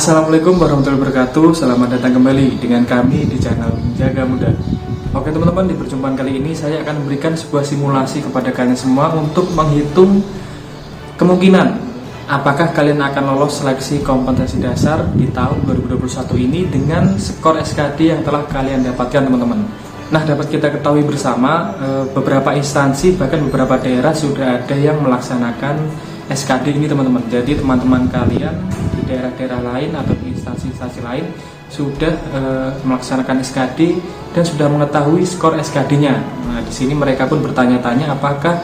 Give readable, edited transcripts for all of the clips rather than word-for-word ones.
Assalamualaikum warahmatullahi wabarakatuh. Selamat datang kembali dengan kami di channel Menjaga Muda. Oke teman-teman, di perjumpaan kali ini saya akan memberikan sebuah simulasi kepada kalian semua untuk menghitung kemungkinan apakah kalian akan lolos seleksi kompetensi dasar di tahun 2021 ini dengan skor SKD yang telah kalian dapatkan teman-teman. Nah, dapat kita ketahui bersama, beberapa instansi bahkan beberapa daerah sudah ada yang melaksanakan SKD ini teman-teman. Jadi teman-teman kalian di daerah-daerah lain atau di instansi-instansi lain sudah melaksanakan SKD dan sudah mengetahui skor SKD-nya. Nah, di sini mereka pun bertanya-tanya apakah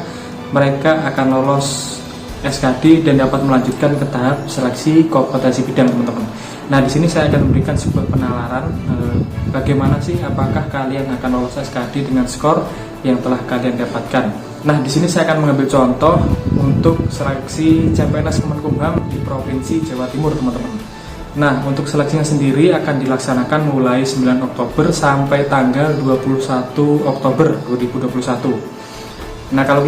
mereka akan lolos SKD dan dapat melanjutkan ke tahap seleksi kompetensi bidang teman-teman. Nah, di sini saya akan memberikan sebuah penalaran bagaimana sih apakah kalian akan lolos SKD dengan skor yang telah kalian dapatkan. Nah, di sini saya akan mengambil contoh untuk seleksi CPNS Kemenkumham di Provinsi Jawa Timur, teman-teman. Nah, untuk seleksinya sendiri akan dilaksanakan mulai 9 Oktober sampai tanggal 21 Oktober 2021. Nah, kalau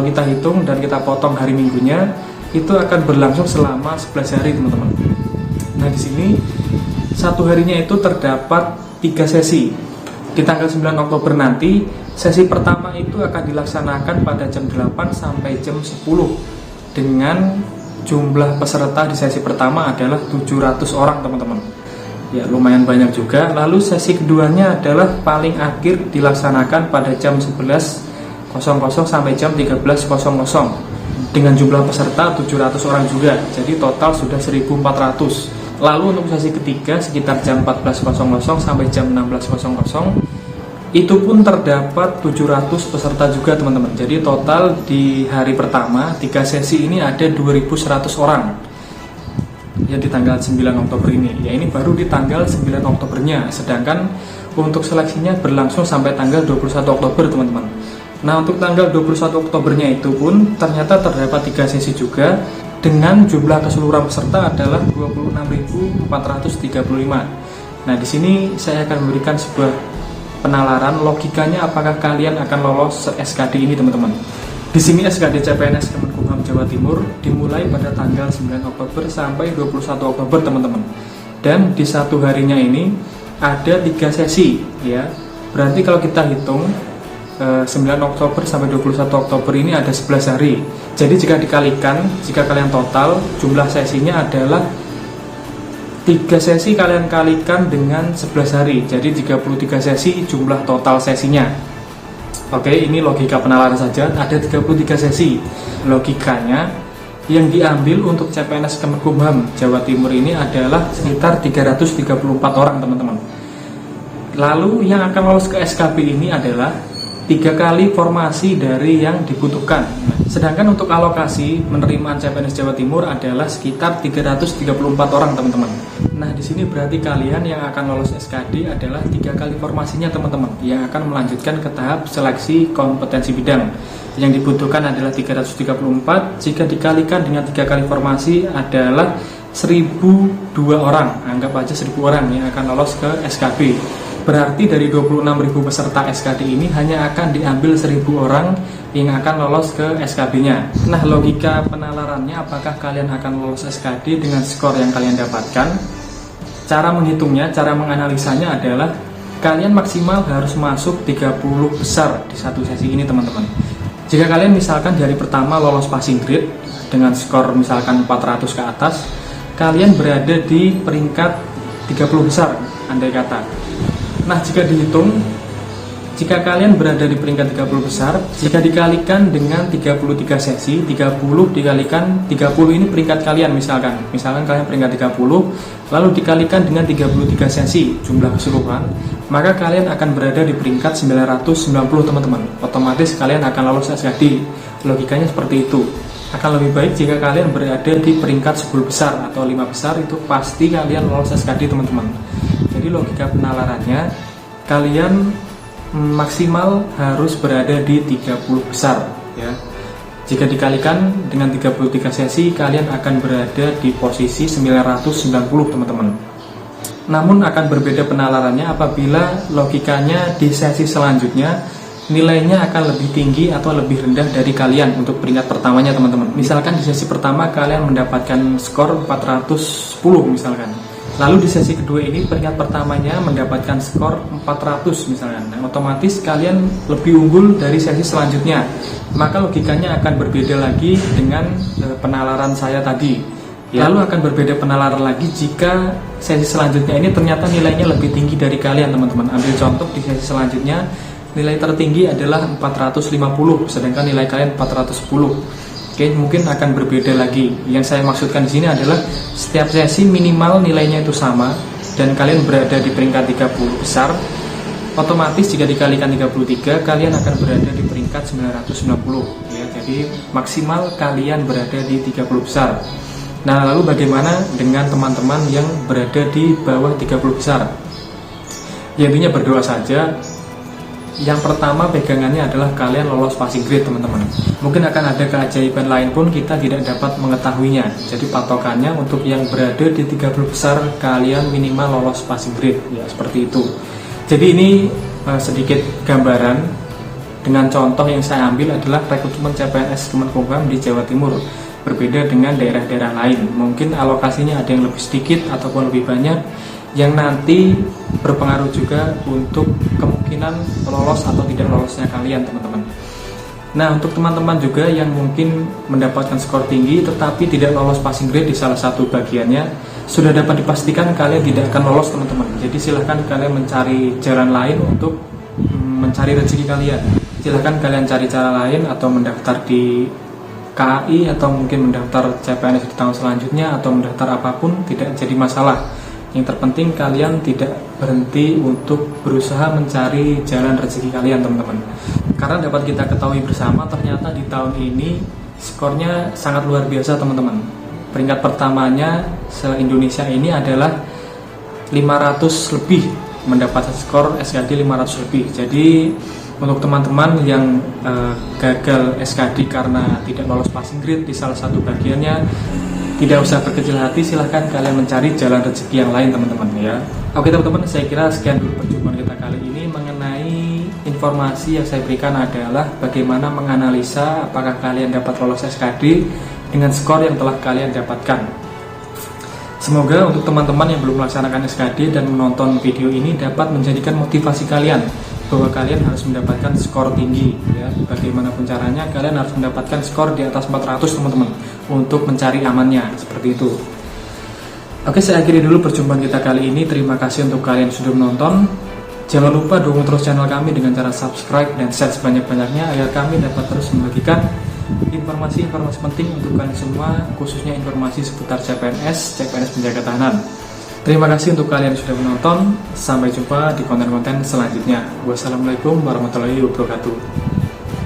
kita hitung dan kita potong hari minggunya, itu akan berlangsung selama 11 hari, teman-teman. Nah, di sini satu harinya itu terdapat 3 sesi. Di tanggal 9 Oktober nanti, sesi pertama itu akan dilaksanakan pada jam 8 sampai jam 10 dengan jumlah peserta di sesi pertama adalah 700 orang, teman-teman. Ya, lumayan banyak juga. Lalu sesi keduanya adalah paling akhir dilaksanakan pada jam 11.00 sampai jam 13.00 dengan jumlah peserta 700 orang juga. Jadi total sudah 1.400. Lalu untuk sesi ketiga sekitar jam 14.00 sampai jam 16.00 itu pun terdapat 700 peserta juga, teman-teman. Jadi total di hari pertama 3 sesi ini ada 2.100 orang ya di tanggal 9 Oktober ini. Ya, ini baru di tanggal 9 Oktobernya. Sedangkan untuk seleksinya berlangsung sampai tanggal 21 Oktober, teman-teman. Nah, untuk tanggal 21 Oktobernya itu pun ternyata terdapat 3 sesi juga dengan jumlah keseluruhan peserta adalah 26.435. Nah, di sini saya akan memberikan sebuah penalaran logikanya apakah kalian akan lolos SKD ini, teman-teman. Di sini SKD CPNS Kemenkumham Jawa Timur dimulai pada tanggal 9 Oktober sampai 21 Oktober, teman-teman. Dan di satu harinya ini ada 3 sesi, ya. Berarti kalau kita hitung 9 Oktober sampai 21 Oktober ini ada 11 hari. Jadi jika kalian total jumlah sesinya adalah 3 sesi kalian kalikan dengan 11 hari. Jadi 33 sesi jumlah total sesinya. Oke, ini logika penalaran saja. Ada 33 sesi. Logikanya yang diambil untuk CPNS Kemenkumham Jawa Timur ini adalah sekitar 334 orang, teman-teman. Lalu yang akan lolos ke SKB ini adalah 3 kali formasi dari yang dibutuhkan. Sedangkan untuk alokasi penerimaan CPNS Jawa Timur adalah sekitar 334 orang, teman-teman. Nah, di sini berarti kalian yang akan lolos SKD adalah 3 kali formasinya, teman-teman, yang akan melanjutkan ke tahap seleksi kompetensi bidang. Yang dibutuhkan adalah 334, jika dikalikan dengan 3 kali formasi adalah 1.002 orang. Anggap aja 1.000 orang yang akan lolos ke SKB. Berarti dari 26.000 peserta SKD ini hanya akan diambil 1.000 orang yang akan lolos ke SKB-nya. Nah, logika penalarannya apakah kalian akan lolos SKD dengan skor yang kalian dapatkan? Cara menghitungnya, cara menganalisanya adalah kalian maksimal harus masuk 30 besar di satu sesi ini, teman-teman. Jika kalian misalkan di hari pertama lolos passing grade dengan skor misalkan 400 ke atas, kalian berada di peringkat 30 besar andai kata. Nah, jika dihitung, jika kalian berada di peringkat 30 besar, jika dikalikan dengan 33 sesi, 30 dikalikan 30 ini peringkat kalian misalkan kalian peringkat 30, lalu dikalikan dengan 33 sesi jumlah keseluruhan, maka kalian akan berada di peringkat 990, teman-teman. Otomatis kalian akan lolos SKD. Logikanya seperti itu. Akan lebih baik jika kalian berada di peringkat 10 besar atau 5 besar, itu pasti kalian lolos SKD, teman-teman. Jadi logika penalarannya, kalian maksimal harus berada di 30 besar, ya. Jika dikalikan dengan 33 sesi, kalian akan berada di posisi 990, teman-teman. Namun akan berbeda penalarannya apabila logikanya di sesi selanjutnya nilainya akan lebih tinggi atau lebih rendah dari kalian untuk peringkat pertamanya teman-teman. Misalkan di sesi pertama kalian mendapatkan skor 410 misalkan. Lalu di sesi kedua ini peringkat pertamanya mendapatkan skor 400 misalkan. Nah, otomatis kalian lebih unggul dari sesi selanjutnya. Maka logikanya akan berbeda lagi dengan penalaran saya tadi. Lalu akan berbeda penalaran lagi jika sesi selanjutnya ini ternyata nilainya lebih tinggi dari kalian teman-teman. Ambil contoh di sesi selanjutnya nilai tertinggi adalah 450 sedangkan nilai kalian 410. Oke, mungkin akan berbeda lagi. Yang saya maksudkan di sini adalah setiap sesi minimal nilainya itu sama dan kalian berada di peringkat 30 besar. Otomatis jika dikalikan 33 kalian akan berada di peringkat 990 ya. Jadi maksimal kalian berada di 30 besar. Nah, lalu bagaimana dengan teman-teman yang berada di bawah 30 besar? Ya, intinya berdoa saja. Yang pertama pegangannya adalah kalian lolos passing grade teman-teman. Mungkin akan ada keajaiban lain pun kita tidak dapat mengetahuinya. Jadi patokannya untuk yang berada di 30 besar kalian minimal lolos passing grade ya, seperti itu. Jadi ini sedikit gambaran dengan contoh yang saya ambil adalah rekrutmen CPNS Kemenkumham di Jawa Timur. Berbeda dengan daerah-daerah lain. Mungkin alokasinya ada yang lebih sedikit ataupun lebih banyak, yang nanti berpengaruh juga untuk kemungkinan lolos atau tidak lolosnya kalian teman-teman. Nah, untuk teman-teman juga yang mungkin mendapatkan skor tinggi tetapi tidak lolos passing grade di salah satu bagiannya, sudah dapat dipastikan kalian tidak akan lolos teman-teman. Jadi silahkan kalian mencari jalan lain untuk mencari rezeki kalian. Silahkan kalian cari cara lain atau mendaftar di KAI atau mungkin mendaftar CPNS di tahun selanjutnya atau mendaftar apapun, tidak jadi masalah. Yang terpenting kalian tidak berhenti untuk berusaha mencari jalan rezeki kalian teman-teman. Karena dapat kita ketahui bersama ternyata di tahun ini skornya sangat luar biasa teman-teman. Peringkat pertamanya se-Indonesia ini adalah 500 lebih, mendapat skor SKD 500 lebih. Jadi untuk teman-teman yang gagal SKD karena tidak lolos passing grade di salah satu bagiannya, tidak usah berkecil hati, silahkan kalian mencari jalan rezeki yang lain teman-teman ya. Oke teman-teman, saya kira sekian dulu perjumpaan kita kali ini mengenai informasi yang saya berikan adalah bagaimana menganalisa apakah kalian dapat lolos SKD dengan skor yang telah kalian dapatkan. Semoga untuk teman-teman yang belum melaksanakan SKD dan menonton video ini dapat menjadikan motivasi kalian bahwa kalian harus mendapatkan skor tinggi ya. Bagaimanapun caranya kalian harus mendapatkan skor di atas 400 teman-teman untuk mencari amannya, seperti itu. Oke, saya akhiri dulu perjumpaan kita kali ini. Terima kasih untuk kalian yang sudah menonton. Jangan lupa dukung terus channel kami dengan cara subscribe dan share sebanyak-banyaknya agar kami dapat terus membagikan informasi-informasi penting untuk kalian semua, khususnya informasi seputar CPNS penjaga tahanan. Terima kasih untuk kalian yang sudah menonton. Sampai jumpa di konten-konten selanjutnya. Wassalamualaikum warahmatullahi wabarakatuh.